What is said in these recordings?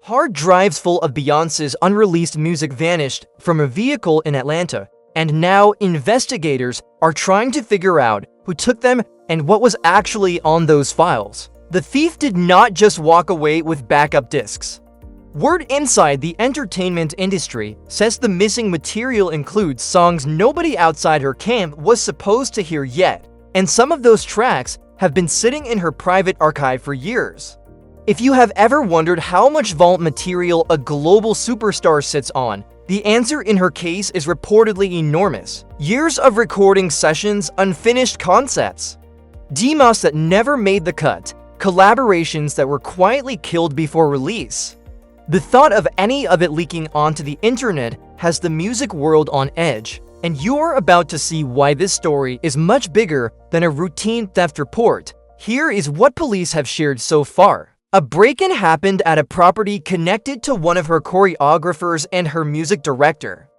Hard drives full of Beyoncé's unreleased music vanished from a vehicle in Atlanta, and now investigators are trying to figure out who took them and what was actually on those files. The thief did not just walk away with backup discs. Word inside the entertainment industry says the missing material includes songs nobody outside her camp was supposed to hear yet, and some of those tracks have been sitting in her private archive for years. If you have ever wondered how much vault material a global superstar sits on, the answer in her case is reportedly enormous. Years of recording sessions, unfinished concepts, demos that never made the cut, collaborations that were quietly killed before release. The thought of any of it leaking onto the internet has the music world on edge, and you're about to see why this story is much bigger than a routine theft report. Here is what police have shared so far. A break-in happened at a property connected to one of her choreographers and her music director.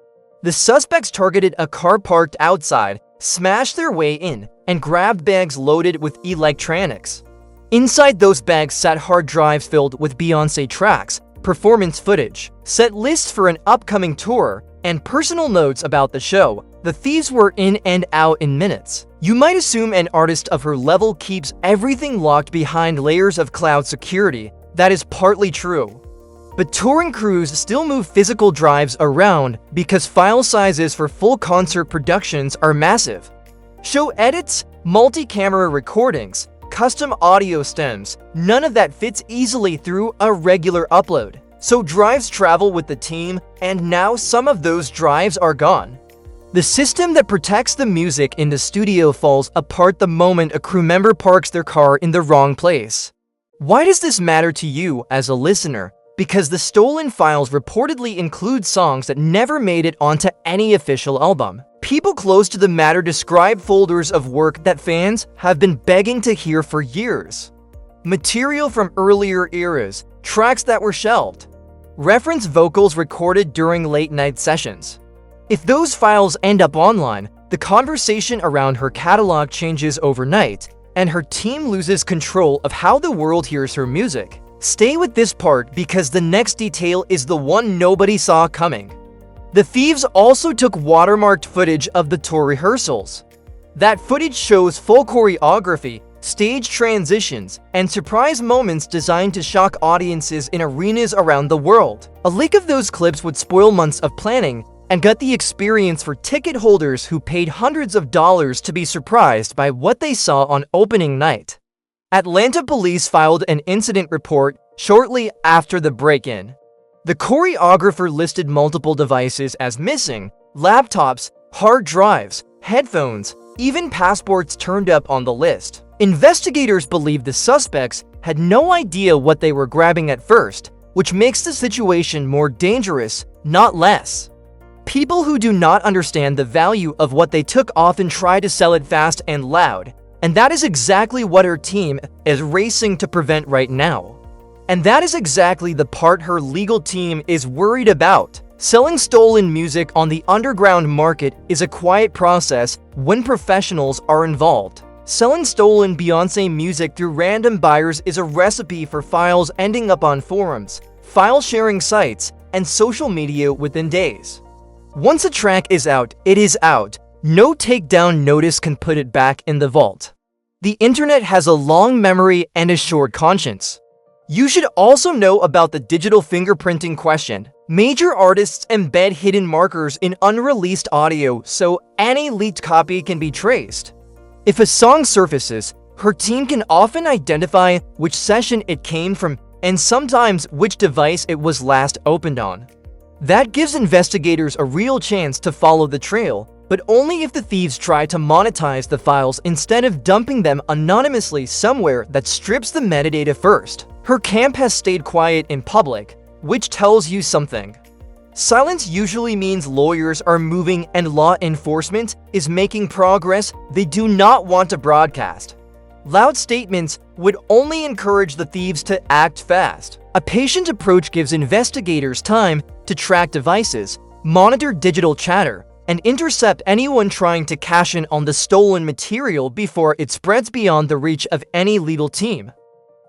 The suspects targeted a car parked outside, smashed their way in, and grabbed bags loaded with electronics. Inside those bags sat hard drives filled with Beyoncé tracks, performance footage, set lists for an upcoming tour, and personal notes about the show. The thieves were in and out in minutes. You might assume an artist of her level keeps everything locked behind layers of cloud security. That is partly true. But touring crews still move physical drives around because file sizes for full concert productions are massive. Show edits, multi-camera recordings, custom audio stems, none of that fits easily through a regular upload. So drives travel with the team, and now some of those drives are gone. The system that protects the music in the studio falls apart the moment a crew member parks their car in the wrong place. Why does this matter to you as a listener? Because the stolen files reportedly include songs that never made it onto any official album. People close to the matter describe folders of work that fans have been begging to hear for years. Material from earlier eras, tracks that were shelved, reference vocals recorded during late-night sessions. If those files end up online, the conversation around her catalog changes overnight, and her team loses control of how the world hears her music. Stay with this part because the next detail is the one nobody saw coming. The thieves also took watermarked footage of the tour rehearsals. That footage shows full choreography, stage transitions, and surprise moments designed to shock audiences in arenas around the world. A leak of those clips would spoil months of planning and gut the experience for ticket holders who paid hundreds of dollars to be surprised by what they saw on opening night. Atlanta police filed an incident report shortly after the break-in. The choreographer listed multiple devices as missing: laptops, hard drives, headphones, even passports turned up on the list. Investigators believe the suspects had no idea what they were grabbing at first, which makes the situation more dangerous, not less. People who do not understand the value of what they took often try to sell it fast and loud, and that is exactly what her team is racing to prevent right now. And that is exactly the part her legal team is worried about. Selling stolen music on the underground market is a quiet process when professionals are involved. Selling stolen Beyoncé music through random buyers is a recipe for files ending up on forums, file-sharing sites, and social media within days. Once a track is out, it is out. No takedown notice can put it back in the vault. The internet has a long memory and a short conscience. You should also know about the digital fingerprinting question. Major artists embed hidden markers in unreleased audio so any leaked copy can be traced. If a song surfaces, her team can often identify which session it came from and sometimes which device it was last opened on. That gives investigators a real chance to follow the trail, but only if the thieves try to monetize the files instead of dumping them anonymously somewhere that strips the metadata first. Her camp has stayed quiet in public, which tells you something. Silence usually means lawyers are moving and law enforcement is making progress they do not want to broadcast. Loud statements would only encourage the thieves to act fast. A patient approach gives investigators time to track devices, monitor digital chatter, and intercept anyone trying to cash in on the stolen material before it spreads beyond the reach of any legal team.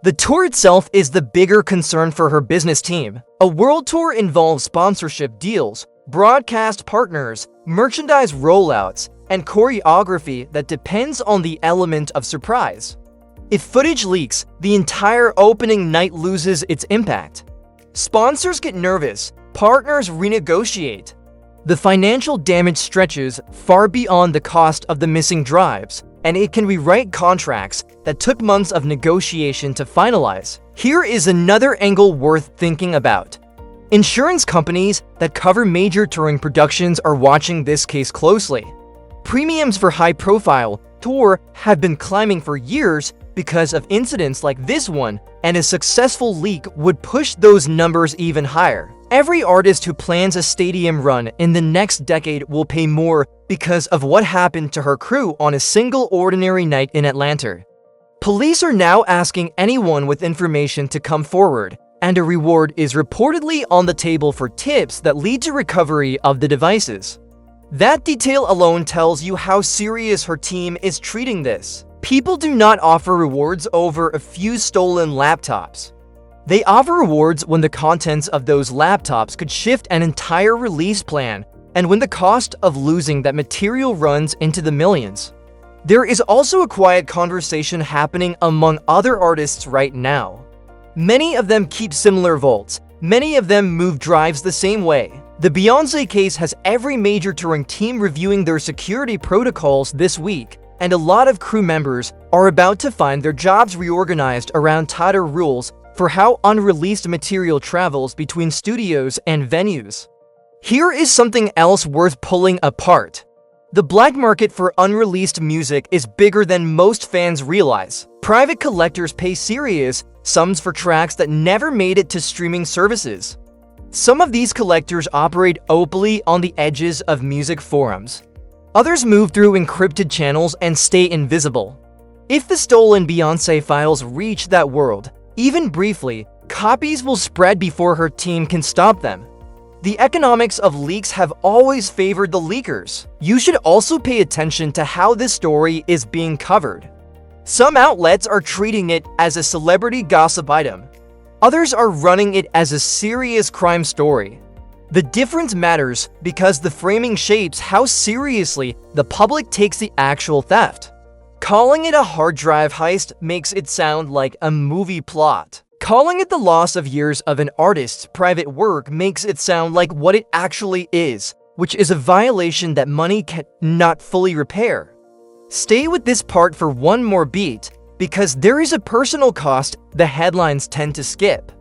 The tour itself is the bigger concern for her business team. A world tour involves sponsorship deals, broadcast partners, merchandise rollouts, and choreography that depends on the element of surprise. If footage leaks, the entire opening night loses its impact. Sponsors get nervous, partners renegotiate. The financial damage stretches far beyond the cost of the missing drives, and it can rewrite contracts that took months of negotiation to finalize. Here is another angle worth thinking about. Insurance companies that cover major touring productions are watching this case closely. Premiums for high-profile tour have been climbing for years because of incidents like this one, and a successful leak would push those numbers even higher. Every artist who plans a stadium run in the next decade will pay more because of what happened to her crew on a single ordinary night in Atlanta. Police are now asking anyone with information to come forward, and a reward is reportedly on the table for tips that lead to recovery of the devices. That detail alone tells you how serious her team is treating this. People do not offer rewards over a few stolen laptops. They offer rewards when the contents of those laptops could shift an entire release plan, and when the cost of losing that material runs into the millions. There is also a quiet conversation happening among other artists right now. Many of them keep similar vaults. Many of them move drives the same way. The Beyoncé case has every major touring team reviewing their security protocols this week, and a lot of crew members are about to find their jobs reorganized around tighter rules for how unreleased material travels between studios and venues. Here is something else worth pulling apart. The black market for unreleased music is bigger than most fans realize. Private collectors pay serious sums for tracks that never made it to streaming services. Some of these collectors operate openly on the edges of music forums. Others move through encrypted channels and stay invisible. If the stolen Beyoncé files reach that world, even briefly, copies will spread before her team can stop them. The economics of leaks have always favored the leakers. You should also pay attention to how this story is being covered. Some outlets are treating it as a celebrity gossip item. Others are running it as a serious crime story. The difference matters because the framing shapes how seriously the public takes the actual theft. Calling it a hard drive heist makes it sound like a movie plot. Calling it the loss of years of an artist's private work makes it sound like what it actually is, which is a violation that money cannot fully repair. Stay with this part for one more beat, because there is a personal cost the headlines tend to skip.